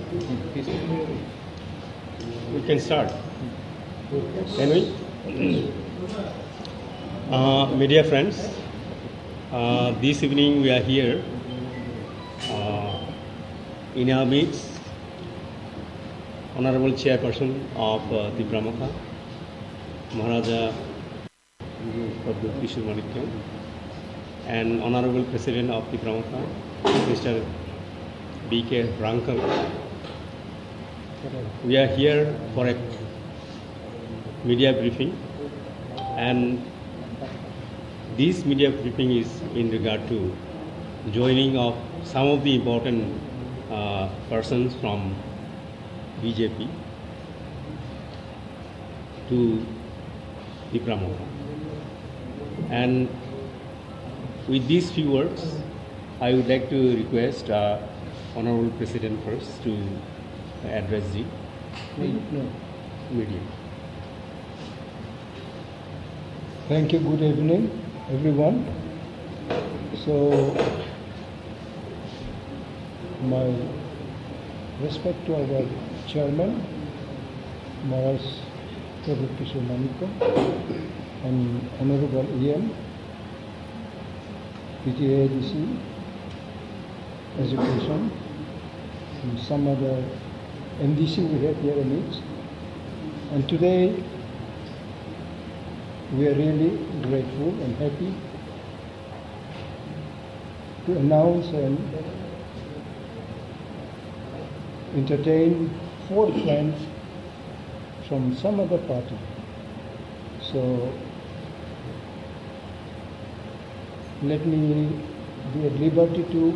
We can start. Can we? Media friends, this evening we are here in our midst, Honorable Chairperson of Tipramotha, Maharaja Padma Kishore Manikya, and Honorable President of Tipramotha, Mr. B.K. Rankal. We are here for a media briefing, and this media briefing is in regard to joining of some of the important persons from BJP to Tipramotha. And with these few words, I would like to request Honorable President first to address the media. Thank you. Good evening, everyone. So, my respect to our chairman, Maharaj Padma Kishore Manikya, and Honorable EM, PGADC, Education, and some other MDC we have here in it. And today, we are really grateful and happy to announce and entertain 4 friends from some other party. So let me be at liberty to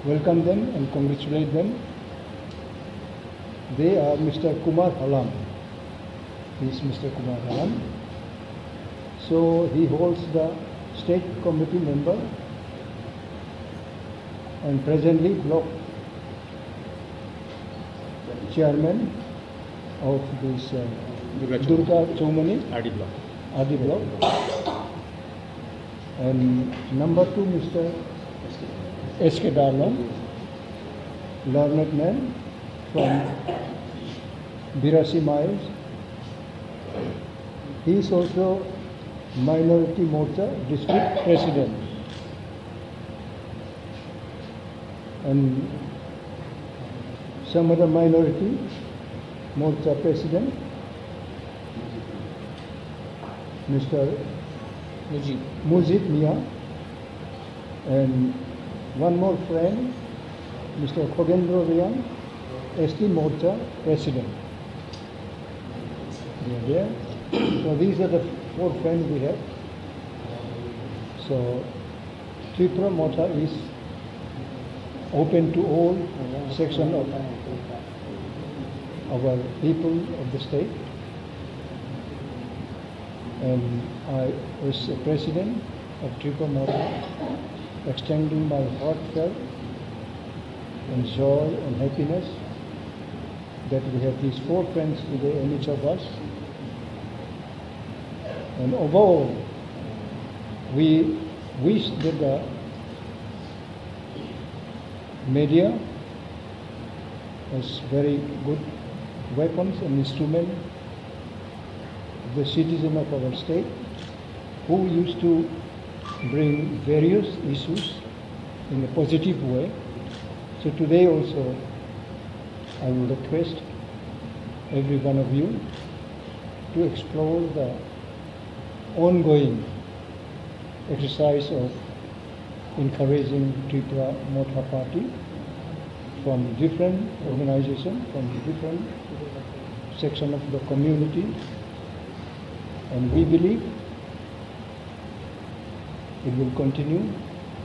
welcome them and congratulate them. They are Mr. Kumar Halam. He is Mr. Kumar Halam. So he holds the state committee member and presently block chairman of this Durga Chomani RD block. RD block. And number 2, Mr. S.K. Darlan, learned man from Birasi miles. He is also Minority Morcha District President. And some other Minority Morcha President, Mr. Mujib Mia, and one more friend, Mr. Khogendra Riyan, ST Morcha President. They are there. So these are the 4 friends we have. So Tipramotha is open to all sections of our people of the state. And I, as a president of Tipramotha, extending my heartfelt and joy and happiness that we have these 4 friends today in each of us. And overall, we wish that the media has very good weapons and instruments, the citizen of our state, who used to bring various issues in a positive way. So today also, I will request every one of you to explore the ongoing exercise of encouraging Tipramotha Party from different organizations, from different sections of the community. And we believe it will continue,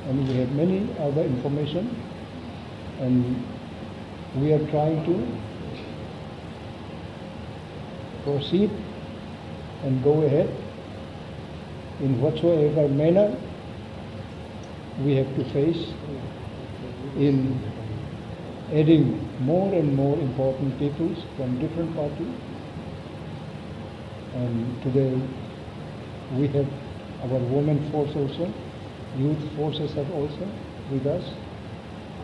and we have many other information, and we are trying to proceed and go ahead in whatsoever manner we have to face in adding more and more important peoples from different parties. And today we have our women force also, youth forces are also with us.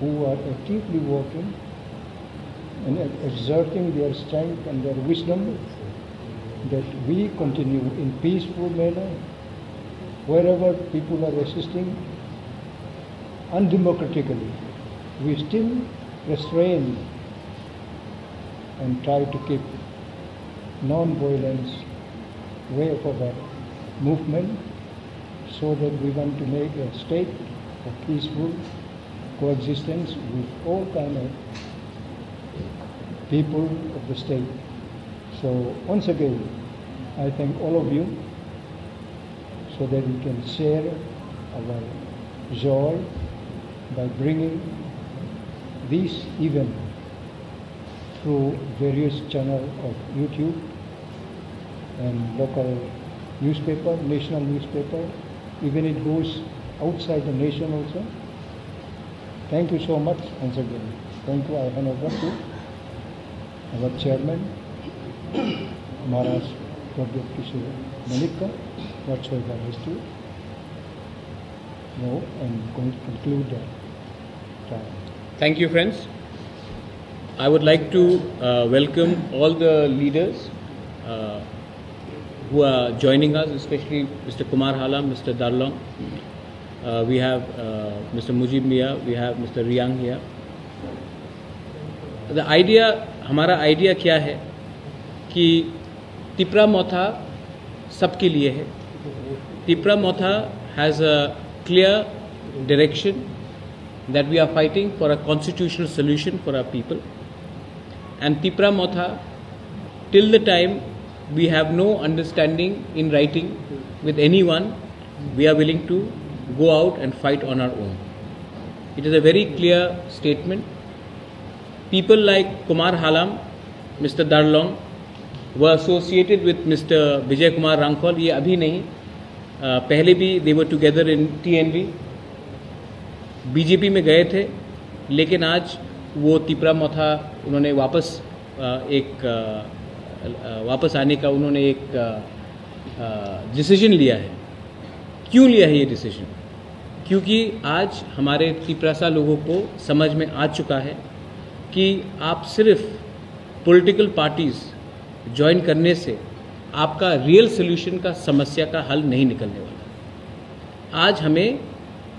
who are actively working and exerting their strength and their wisdom, that we continue in peaceful manner wherever people are resisting undemocratically. We still restrain and try to keep non-violence way of our movement, so that we want to make a state of peaceful coexistence with all kind of people of the state. So once again, I thank all of you, so that we can share our joy by bringing this event through various channels of YouTube and local newspaper, national newspaper, even it goes outside the nation also. Thank you so much once again. Thank you. I hand over to our chairman, Maharaj Pradip Kishore Manika, whatsoever has to know and conclude the trial. Thank you, friends. I would like to welcome all the leaders who are joining us, especially Mr. Kumar Halam, Mr. Darlong. We have Mr. Mujib Mia, we have Mr. Riang here. The idea, हमारा idea क्या है कि तिपरा मोथा सबके लिए है. तिपरा मोथा has a clear direction that we are fighting for a constitutional solution for our people. And Tipra Motha, till the time we have no understanding in writing with anyone, we are willing to go out and fight on our own. It is a very clear statement. People like Kumar Halam, Mr. Darlong were associated with Mr. Vijay Kumar Rangkol. ये अभी नहीं, पहले भी they were together in TNV. BJP में गए थे, लेकिन आज वो तिपरा मोथा उन्होंने वापस आने का उन्होंने एक डिसीजन लिया है. क्यों लिया है ये डिसीजन? क्योंकि आज हमारे तिपरासा लोगों को समझ में आ चुका है कि आप सिर्फ पॉलिटिकल पार्टीज़ ज्वाइन करने से आपका रियल सोल्यूशन का समस्या का हल नहीं निकलने वाला. आज हमें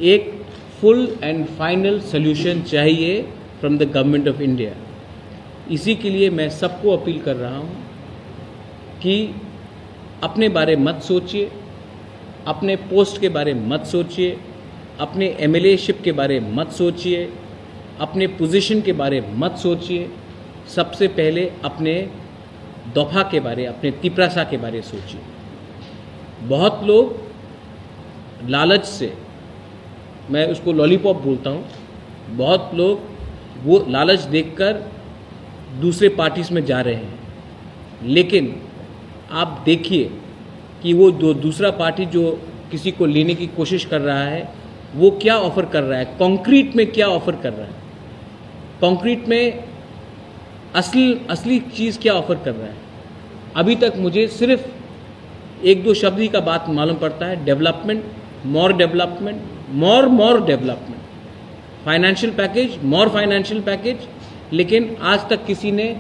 एक फुल एंड फाइनल सोल्यूशन चाहिए from the government of India. इसी के लिए मैं सबको अपील कर रहा हूँ कि अपने बारे मत सोचिए, अपने पोस्ट के बारे मत सोचिए, अपने एमएलए शिप के बारे मत सोचिए, अपने पोजीशन के बारे मत सोचिए. सबसे पहले अपने दफा के बारे, अपने तिपरासा के बारे सोचिए. बहुत लोग लालच से, मैं उसको लॉलीपॉप बोलता हूँ, बहुत लोग वो लालच देखकर दूसरे पार्टीज़ में जा रहे हैं. लेकिन आप देखिए कि वो जो दूसरा पार्टी जो किसी को लेने की कोशिश कर रहा है, वो क्या ऑफ़र कर रहा है, कॉन्क्रीट में क्या ऑफ़र कर रहा है, कॉन्क्रीट में असली चीज़ क्या ऑफ़र कर रहा है. अभी तक मुझे सिर्फ एक दो शब्द ही का बात मालूम पड़ता है. डेवलपमेंट, मोर डेवलपमेंट, मोर डेवलपमेंट, फाइनेंशियल पैकेज, मोर फाइनेंशियल पैकेज. लेकिन आज तक किसी ने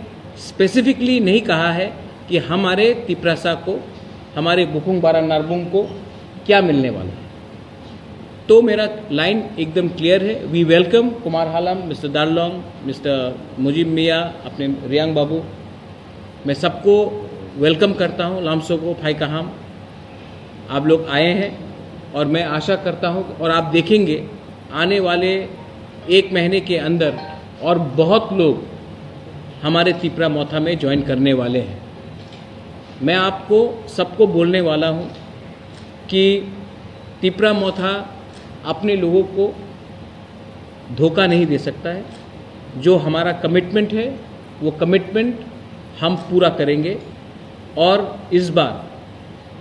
स्पेसिफिकली नहीं कहा है कि हमारे तिपरासा को, हमारे बुकुंग बारा नारबुंग को क्या मिलने वाला है. तो मेरा लाइन एकदम क्लियर है. We welcome Kumar Halam, mister Darlong, mister Mujib Mia, अपने रियांग बाबू. मैं सबको वेलकम करता हूँ. लामसो को फाई कहाम, आप लोग आए हैं और मैं आशा करता हूँ और आप देखेंगे आने वाले एक महीने के अंदर और बहुत लोग हमारे तिपरा मोथा में ज्वाइन करने वाले हैं. मैं आपको सबको बोलने वाला हूँ कि तिपरा मोथा अपने लोगों को धोखा नहीं दे सकता है. जो हमारा कमिटमेंट है वो कमिटमेंट हम पूरा करेंगे. और इस बार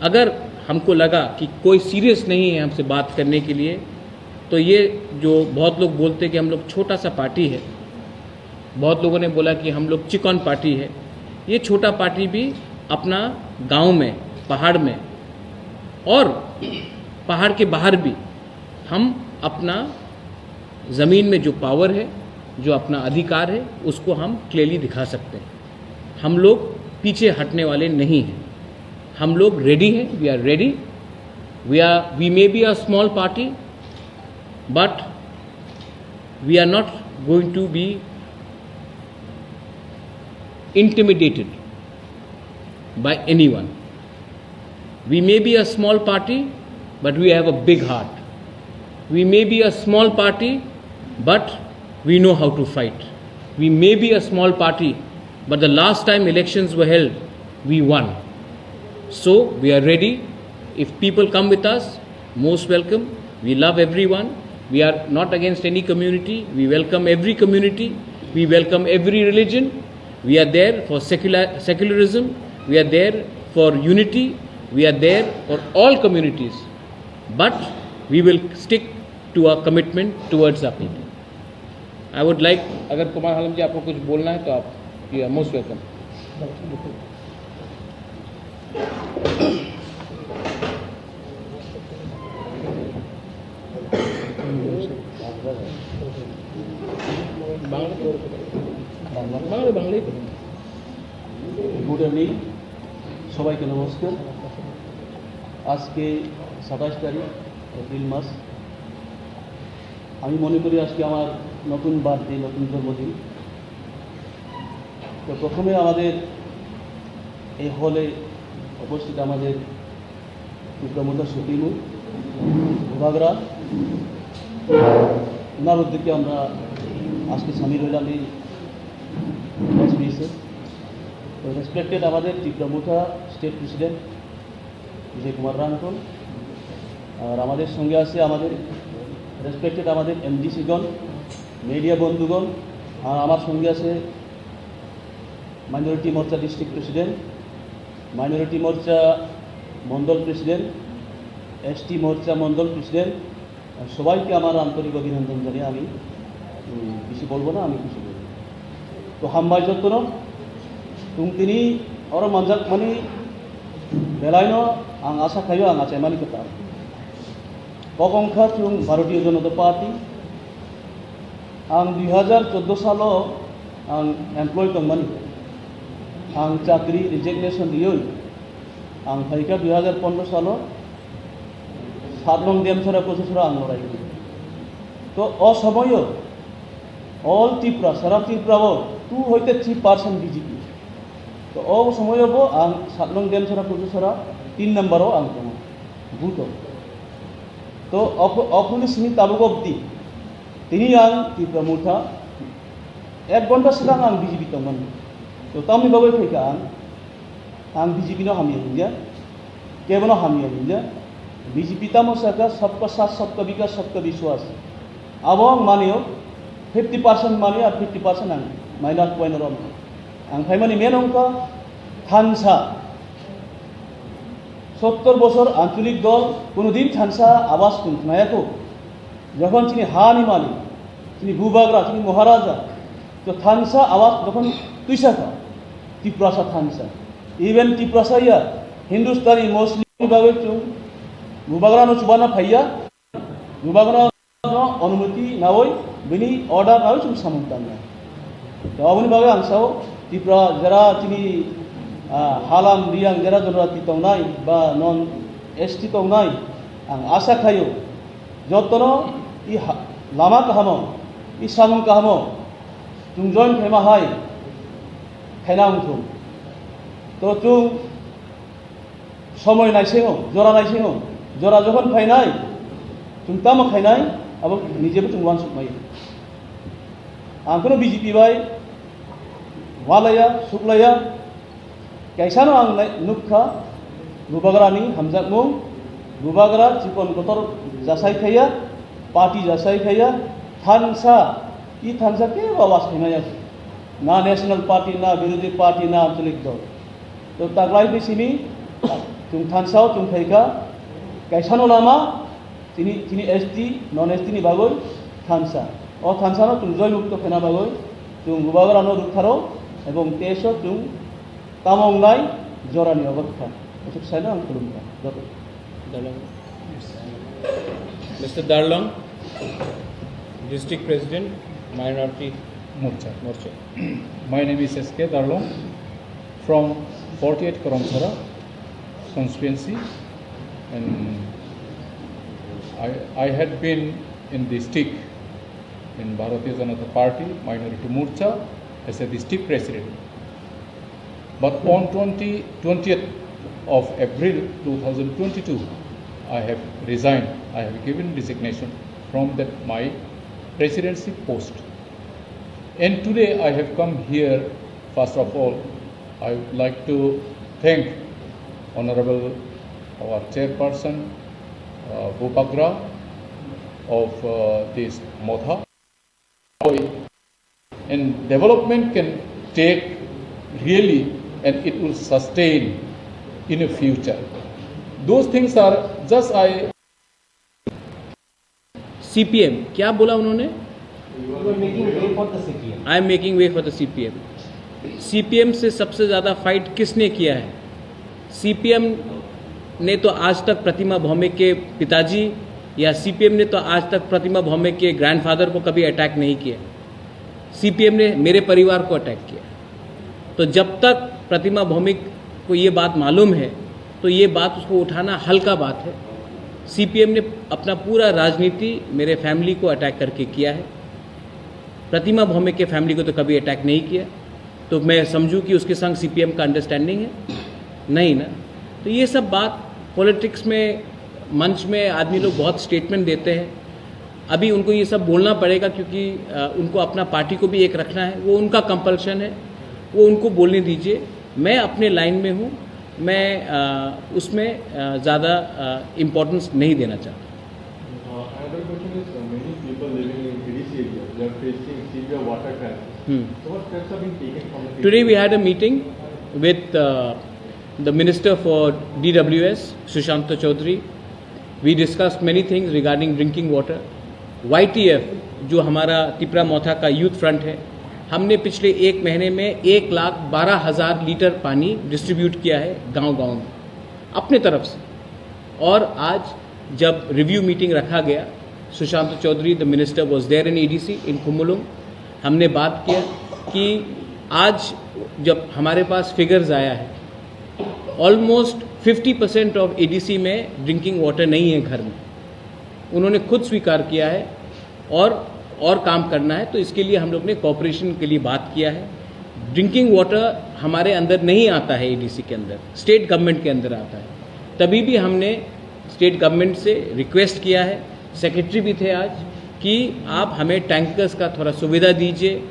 अगर हमको लगा कि कोई सीरियस नहीं है हमसे बात करने के लिए, तो ये जो बहुत लोग बोलते हैं कि हम लोग छोटा सा पार्टी है, बहुत लोगों ने बोला कि हम लोग चिकन पार्टी है. ये छोटा पार्टी भी अपना गांव में, पहाड़ में और पहाड़ के बाहर भी हम अपना ज़मीन में जो पावर है, जो अपना अधिकार है, उसको हम क्लियरली दिखा सकते हैं। हम लोग पीछे हटने वाले नहीं हैं, हम लोग रेडी हैं, we are ready. We may be a small party, but we are not going to be intimidated by anyone. We may be a small party, but we have a big heart. We may be a small party, but we know how to fight. We may be a small party, but the last time elections were held, we won. So we are ready. If people come with us, most welcome. We love everyone. We are not against any community. We welcome every community. We welcome every religion. We are there for secularism. We are there for unity. We are there for all communities. But we will stick to our commitment towards our people. I would like, अगर कुमार हालम जी आपको कुछ बोलना है तो आप, you are most welcome. বাংলায় good evening, সবাইকে নমস্কার। আজকে 27 তারিখ এপ্রিল মাস। আমি মনে করি আজকে আমার নতুন বার্থডে, নতুন জন্মদিন। তো প্রথমে আমাদের এই হলে উপস্থিত আমাদের ত্রিপুরা সুপ্রিমো বিভাগরা, ওনার উদ্যোগে আমরা আজকে সামিল হইলাম এই তো রেসপেক্টেড আমাদের ত্রিপুরা স্টেট প্রেসিডেন্ট বিজয় কুমার রাঙ্কন, আর আমাদের সঙ্গে আছে আমাদের রেসপেক্টেড আমাদের এমডিসিগণ, মিডিয়া বন্ধুগণ, আর আমার সঙ্গে আছে মাইনরিটি মোর্চা ডিস্ট্রিক্ট প্রেসিডেন্ট, মাইনরিটি মোর্চা মণ্ডল প্রেসিডেন্ট, এসটি মোর্চা মণ্ডল প্রেসিডেন্ট। সবাইকে আমার আন্তরিক অভিনন্দন জানিয়ে আমি বেশি বলবো না, আমি কিছু বলবো। তো হামবাই যত্ন তুমি ওর মঞ্জাক মানে বেলাইন আং আশা খাইও আং আছে মানে কথা অকংখা চুং ভারতীয় জনতা পার্টি আং 2014 সালো আং এমপ্লয় তংমানি আং চাকরি রিজিগনেশন দিও আং ফাইকা 2015 সালো 7 নং দেমছরা প্রসেসরা আং লড়াই তো অসময় অল ত্রিপুরা সারা ত্রিপুরাও 2 হইতে 3% বিজেপি। তো ও সময় আং 7 নং দেমছরা প্রসেসরা 3 নম্বরও আং দङ বুথ। তো অফুলি সিনি তালুক অব্দি তিনি আং ত্রিপুরা মুঠা 1 ঘন্টা সিगां आं বিজেপি दंमोन। তো তামনি বাবৈ फैखा आं বিজেপিनो हामिया हिंजा केवनो हामिया हिंजा बीजेपी तामो साका सबका साथ सबका विकास सबका विश्वास अब आं मानियो 50% मानियो और 50% आं माइनास पॉइंट रम आं फाइमानि मेन अंक थानसा 70 বছর আঞ্চলিক দল কোনোদিন থানসা আবাস খুঁজনায়াকো যখন তিনি হানি মালিক তিনি ভূভাগরা তিনি মহারাজা তো থানসা আবাস যখন তুইসাকা ত্রিপুরাসা থানসা ইভেন ত্রিপুরাসা ইয়া হিন্দুস্তানি মুসলিম ভাবে চুং ভূভাগরানো চুবানা ফাইয়া ভূভাগরা অনুমতি নাওই বিনি অর্ডার নাওই চুং সামন্তানা তো আবনি ভাবে আংসাও ত্রিপুরা যারা তিনি हालाम रियां जरा जनजाति तंगनाय बा नन एसटी तंगनाय आं आशा खायो जतनो इ लामा काहामो इ सामुं काहामो जुं जॉइन फेमा हाय खायनांगो तो जुं समय नायसेङो जरा जखन फायनाय जुं तामो खायनाय अब निजेबो जुं वानसुक मायो आंखोनो बीजेपी बाय वालाया सुक्लाया कैसानो आं नुखा भूभागरानि हामजाकमुं भूभागरा चिकन गतर जासायखाया पार्टी जासायखाया थानसा इ थानसा के आवाज खायनाया ना नेशनल पार्टी ना विरोधी पार्टी ना आंचलिक दल तो तागलाई बेसिनि जुं थानसाव जुं फैखा कैसानो लामा तिनि एसटी नन एसटी नि बागै थानसा ओ थानसानो जुं जय मुक्त फेना बागै जुं भूभागरानो रुथारो एवं तेसो जुं तामंगनाय जरानि अवस्था उसक साइना आं खुलुमबाय mister दारलंग District President, Minority Morcha. Morcha. My name is S.K. Darlong from 48 Karamsara constituency, and I had been in district in Bharatiya Janata Party Minority Morcha as a district president. But on 20th of April 2022, I have resigned. I have given resignation from that my presidency post. And today I have come here. First of all, I would like to thank Honorable our chairperson Bopagra of this Motha. And development can take really, and it will sustain in the future. Those things are just CPM, क्या बोला उन्होंने? You are making way for the CPM. I am making way for the CPM. CPM से सबसे ज़्यादा fight किसने किया है? CPM ने तो आज तक प्रतिमा भौमिक के पिताजी या CPM ने तो आज तक प्रतिमा भौमिक के ग्रैंडफादर को कभी अटैक नहीं किया. CPM ने मेरे परिवार को अटैक किया. तो जब तक प्रतिमा भौमिक को ये बात मालूम है तो ये बात उसको उठाना हल्का बात है. CPM ने अपना पूरा राजनीति मेरे फैमिली को अटैक करके किया है. प्रतिमा भौमिक के फैमिली को तो कभी अटैक नहीं किया. तो मैं समझूं कि उसके संग CPM का अंडरस्टैंडिंग है? नहीं ना. तो ये सब बात पॉलिटिक्स में मंच में आदमी लोग बहुत स्टेटमेंट देते हैं. अभी उनको ये सब बोलना पड़ेगा क्योंकि उनको अपना पार्टी को भी एक रखना है. वो उनका कंपल्शन है, वो उनको बोलने दीजिए. मैं अपने लाइन में हूँ, मैं उसमें ज़्यादा इम्पोर्टेंस नहीं देना चाहता. Another question is many people living in EDC area, they are facing severe water crisis. So what steps have been taken from the Today we had a meeting with the Minister for DWS, Sushanta Chaudhary. We discussed many things regarding drinking water. YTF जो हमारा तिपरा मोथा का youth front है, हमने पिछले एक महीने में 1,12,000 litre पानी डिस्ट्रीब्यूट किया है गांव-गांव में अपने तरफ से. और आज जब रिव्यू मीटिंग रखा गया, Sushant Choudhary the minister was there in EDC in Kumulung. हमने बात किया कि आज जब हमारे पास फिगर्स आया है, ऑलमोस्ट 50% ऑफ EDC में ड्रिंकिंग वाटर नहीं है घर में. उन्होंने खुद स्वीकार किया है और काम करना है. तो इसके लिए हम लोग ने कॉपरेशन के लिए बात किया है. ड्रिंकिंग वाटर हमारे अंदर नहीं आता है EDC के अंदर, स्टेट गवर्नमेंट के अंदर आता है. तभी भी हमने स्टेट गवर्नमेंट से रिक्वेस्ट किया है, सेक्रेटरी भी थे आज, कि आप हमें टैंकर्स का थोड़ा सुविधा दीजिए,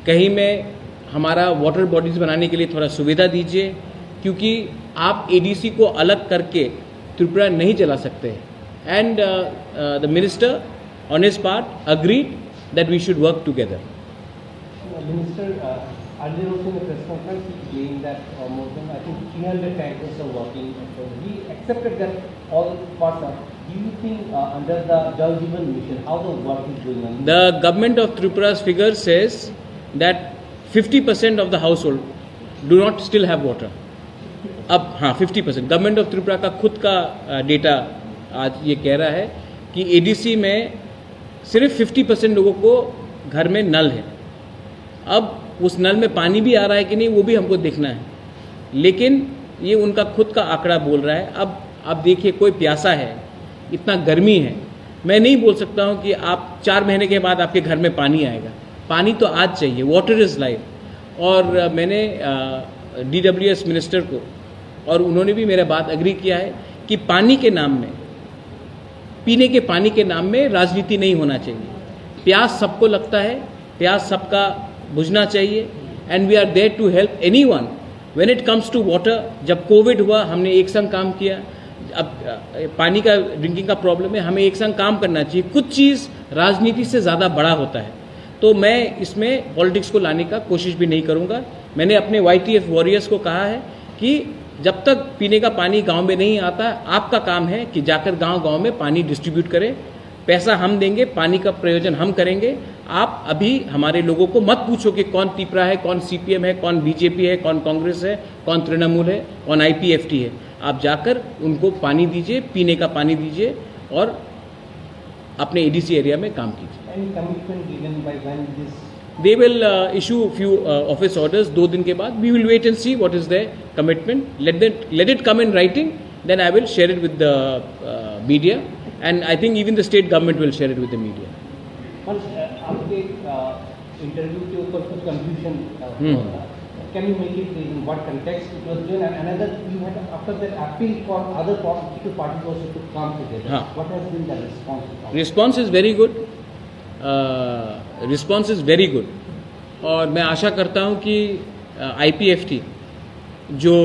कहीं में हमारा वाटर बॉडीज़ बनाने के लिए थोड़ा सुविधा दीजिए, क्योंकि आप EDC को अलग करके त्रिपुरा नहीं चला सकते. And the minister on his part agreed that we should work together. Minister, earlier also in the press conference he claimed that more than I think 300 tankers are working. So he accepted that all parts are. Do you think under the Jal Jeevan Mission how the work is going on? The government of Tripura's figure says that 50% of the household do not still have water. अब हाँ 50% government of Tripura का खुद का data आज ये कह रहा है कि EDC में सिर्फ 50% लोगों को घर में नल है. अब उस नल में पानी भी आ रहा है कि नहीं वो भी हमको देखना है, लेकिन ये उनका खुद का आंकड़ा बोल रहा है. अब आप देखिए, कोई प्यासा है, इतना गर्मी है, मैं नहीं बोल सकता हूँ कि आप 4 महीने के बाद आपके घर में पानी आएगा. पानी तो आज चाहिए. Water is life. और मैंने DWS मिनिस्टर को, और उन्होंने भी मेरा बात एग्री किया है कि पानी के नाम में, पीने के पानी के नाम में राजनीति नहीं होना चाहिए. प्यास सबको लगता है, प्यास सबका बुझना चाहिए. And we are there to help anyone when it comes to water. जब कोविड हुआ हमने एक संग काम किया. अब पानी का ड्रिंकिंग का प्रॉब्लम है, हमें एक संग काम करना चाहिए. कुछ चीज़ राजनीति से ज़्यादा बड़ा होता है. तो मैं इसमें पॉलिटिक्स को लाने का कोशिश भी नहीं करूँगा. मैंने अपने YTF वॉरियर्स को कहा है कि जब तक पीने का पानी गांव में नहीं आता, आपका काम है कि जाकर गांव-गांव में पानी डिस्ट्रीब्यूट करें. पैसा हम देंगे, पानी का प्रयोजन हम करेंगे. आप अभी हमारे लोगों को मत पूछो कि कौन तिपरा है, कौन CPM है, कौन BJP है, कौन कांग्रेस है, कौन तृणमूल है, कौन IPFT है. आप जाकर उनको पानी दीजिए, पीने का पानी दीजिए और अपने EDC एरिया में काम कीजिए. Any commitment given by when this? They will issue a few office orders 2 दिन के बाद. We will wait and see what is their commitment. Let it come in writing. Then I will share it with the media, and I think even the state government will share it with the media. आपके interview के ऊपर कुछ confusion था. Can you make it in what context it was done? And another, you had after that appeal for other political parties also to come together. हाँ. What has been the response? Response is very good. Response is very good. और मैं आशा करता हूँ कि IPFT जो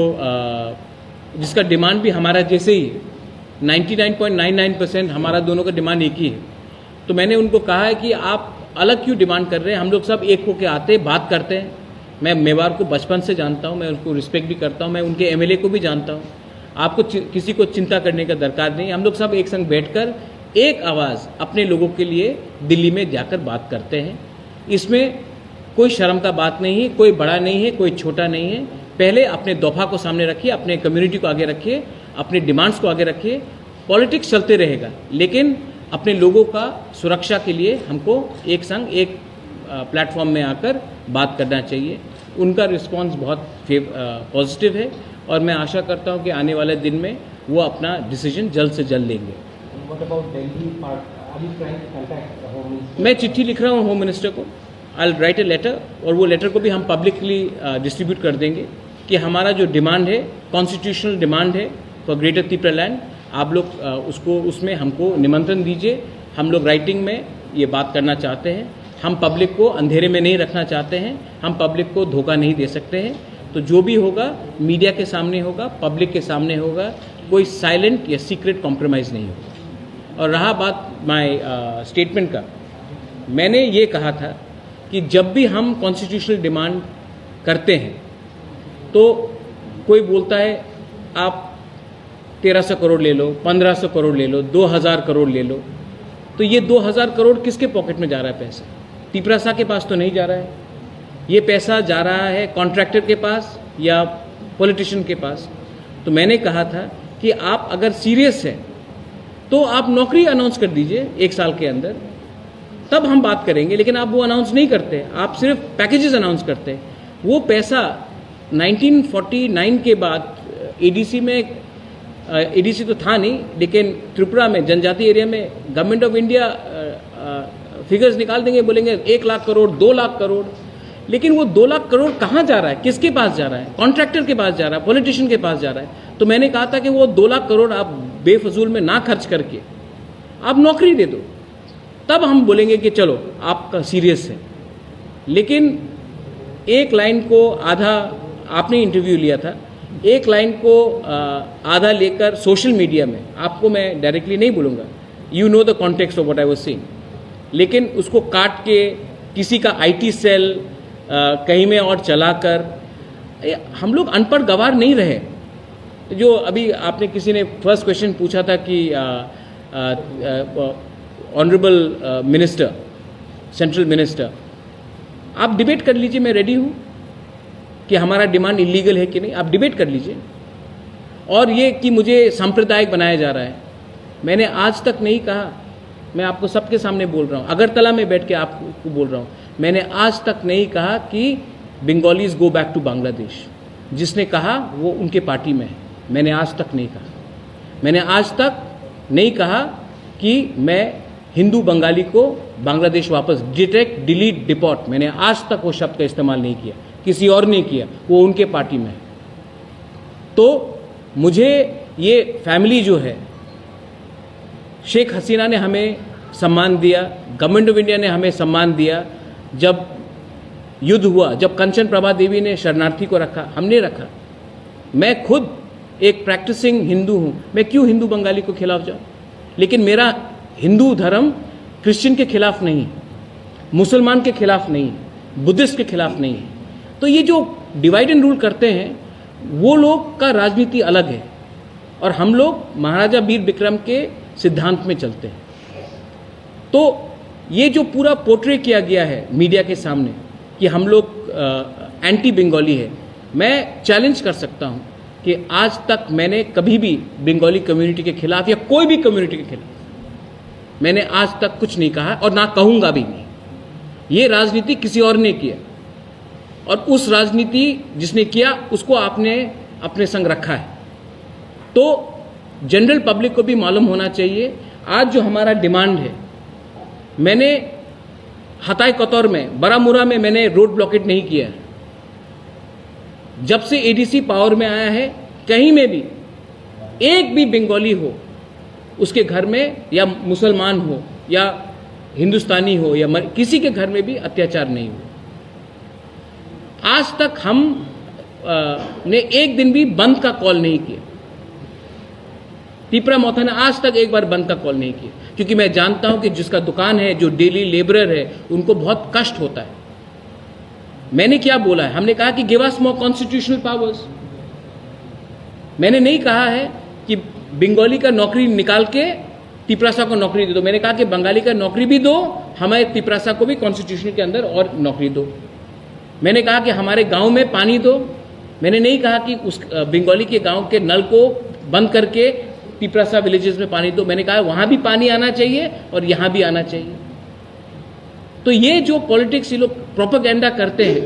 जिसका demand भी हमारा जैसे ही 99.99% हमारा दोनों का डिमांड एक ही है. तो मैंने उनको कहा है कि आप अलग क्यों डिमांड कर रहे हैं. हम लोग सब एक होकर आते हैं, बात करते हैं. मैं मेवाड़ को बचपन से जानता हूं, मैं उनको रिस्पेक्ट भी करता हूं, मैं उनके MLA को भी जानता हूं. आपको किसी को चिंता करने का दरकार नहीं. हम लोग सब एक संग बैठकर एक आवाज़ अपने लोगों के लिए दिल्ली में जाकर बात करते हैं. इसमें कोई शर्म का बात नहीं है, कोई बड़ा नहीं है, कोई छोटा नहीं है. पहले अपने दफा को सामने रखिए, अपने कम्युनिटी को आगे रखिए, अपने डिमांड्स को आगे रखिए. पॉलिटिक्स चलते रहेगा, लेकिन अपने लोगों का सुरक्षा के लिए हमको एक संग एक प्लेटफॉर्म में आकर बात करना चाहिए. उनका रिस्पांस बहुत पॉजिटिव है और मैं आशा करता हूं कि आने वाले दिन में वो अपना डिसीजन जल्द से जल्द लेंगे. What about Delhi part? Are you trying to contact the Home Minister? मैं चिट्ठी लिख रहा हूँ होम मिनिस्टर को. I will write a letter, और वो लेटर को भी हम पब्लिकली डिस्ट्रीब्यूट कर देंगे कि हमारा जो डिमांड है, कॉन्स्टिट्यूशनल डिमांड है फॉर ग्रेटर त्रिपुरा लैंड, आप लोग उसको उसमें हमको निमंत्रण दीजिए. हम लोग राइटिंग में ये बात करना चाहते हैं. हम पब्लिक को अंधेरे में नहीं रखना चाहते हैं, हम पब्लिक को धोखा नहीं दे सकते हैं. तो जो भी होगा मीडिया के सामने होगा, पब्लिक के सामने होगा. कोई साइलेंट या सीक्रेट कॉम्प्रोमाइज़ नहीं होगा. और रहा बात माय स्टेटमेंट का, मैंने ये कहा था कि जब भी हम कॉन्स्टिट्यूशनल डिमांड करते हैं तो कोई बोलता है आप 1300 करोड़ ले लो, 1500 करोड़ ले लो, 2000 करोड़ ले लो. तो ये 2000 करोड़ किसके पॉकेट में जा रहा है पैसा? तिपरासा के पास तो नहीं जा रहा है. ये पैसा जा रहा है कॉन्ट्रैक्टर के पास या पॉलिटिशियन के पास. तो मैंने कहा था कि आप अगर सीरियस हैं तो आप नौकरी अनाउंस कर दीजिए 1 साल के अंदर, तब हम बात करेंगे. लेकिन आप वो अनाउंस नहीं करते, आप सिर्फ पैकेजेस अनाउंस करते हैं. वो पैसा 1949 के बाद एडीसी में, एडीसी तो था नहीं, लेकिन त्रिपुरा में जनजाति एरिया में गवर्नमेंट ऑफ इंडिया फिगर्स निकाल देंगे, बोलेंगे 1 लाख करोड़, 2 लाख करोड़. लेकिन वो 2 लाख करोड़ कहाँ जा रहा है, किसके पास जा रहा है? कॉन्ट्रैक्टर के पास जा रहा है, पॉलिटिशियन के पास जा रहा है. तो मैंने कहा था कि वो 2 लाख करोड़ आप बेफजूल में ना खर्च करके आप नौकरी दे दो, तब हम बोलेंगे कि चलो आपका सीरियस है. लेकिन एक लाइन को आधा, आपने इंटरव्यू लिया था, एक लाइन को आधा लेकर सोशल मीडिया में, आपको मैं डायरेक्टली नहीं बोलूँगा, you know the context of what I was saying, लेकिन उसको काट के किसी का IT सेल कहीं में और चलाकर, हम लोग अनपढ़ गवार नहीं रहे. जो अभी आपने किसी ने फर्स्ट क्वेश्चन पूछा था कि ऑनरेबल मिनिस्टर, सेंट्रल मिनिस्टर, आप डिबेट कर लीजिए, मैं रेडी हूँ कि हमारा डिमांड इलीगल है कि नहीं, आप डिबेट कर लीजिए. और ये कि मुझे सांप्रदायिक बनाया जा रहा है, मैंने आज तक नहीं कहा. मैं आपको सबके सामने बोल रहा हूँ, अगरतला में बैठ के आपको बोल रहा हूँ, मैंने आज तक नहीं कहा कि Bengalis go back to Bangladesh. जिसने कहा वो उनके पार्टी में है. मैंने आज तक नहीं कहा. मैंने आज तक नहीं कहा कि मैं हिंदू बंगाली को बांग्लादेश वापस, डिटेक्ट, डिलीट, डिपोर्ट, मैंने आज तक वो शब्द का इस्तेमाल नहीं किया, किसी और ने किया, वो उनके पार्टी में है. तो मुझे ये फैमिली जो है, शेख हसीना ने हमें सम्मान दिया, गवर्नमेंट ऑफ इंडिया ने हमें सम्मान दिया. जब युद्ध हुआ, जब कंचन प्रभा देवी ने शरणार्थी को रखा, हमने रखा. मैं खुद एक प्रैक्टिसिंग हिंदू हूँ, मैं क्यों हिंदू बंगाली को खिलाफ जाऊँ? लेकिन मेरा हिंदू धर्म क्रिश्चियन के खिलाफ नहीं, मुसलमान के खिलाफ नहीं, बुद्धिस्ट के खिलाफ नहीं. तो ये जो डिवाइड एंड रूल करते हैं, वो लोग का राजनीति अलग है और हम लोग महाराजा वीर विक्रम के सिद्धांत में चलते हैं. तो ये जो पूरा पोर्ट्रे किया गया है मीडिया के सामने कि हम लोग एंटी बंगाली है, मैं चैलेंज कर सकता हूँ कि आज तक मैंने कभी भी बंगाली कम्युनिटी के खिलाफ या कोई भी कम्युनिटी के खिलाफ मैंने आज तक कुछ नहीं कहा और ना कहूँगा भी नहीं। ये राजनीति किसी और ने किया और उस राजनीति जिसने किया उसको आपने अपने संग रखा है। तो जनरल पब्लिक को भी मालूम होना चाहिए आज जो हमारा डिमांड है, मैंने हताई कतौर में, बारामूला में मैंने रोड ब्लॉकेट नहीं किया। जब से एडीसी पावर में आया है, कहीं में भी एक भी बंगाली हो उसके घर में, या मुसलमान हो या हिंदुस्तानी हो या किसी के घर में भी अत्याचार नहीं हुआ। आज तक हम ने एक दिन भी बंद का कॉल नहीं किया। तिपरा मोथा ने आज तक एक बार बंद का कॉल नहीं किया, क्योंकि मैं जानता हूं कि जिसका दुकान है, जो डेली लेबरर है, उनको बहुत कष्ट होता है। मैंने क्या बोला है? हमने कहा कि गिव अस मोर कॉन्स्टिट्यूशनल पावर्स। मैंने नहीं कहा है कि बंगाली का नौकरी निकाल के तिपरासा को नौकरी दे दो। मैंने कहा कि बंगाली का नौकरी भी दो, हमारे तिपरासा को भी कॉन्स्टिट्यूशन के अंदर और नौकरी दो। मैंने कहा कि हमारे गांव में पानी दो। मैंने नहीं कहा कि उस बंगाली के गांव के नल को बंद करके तिपरासा विलेजेस में पानी दो। मैंने कहा वहां भी पानी आना चाहिए और यहां भी आना चाहिए। तो ये जो पॉलिटिक्स ये लोग प्रोपेगेंडा करते हैं,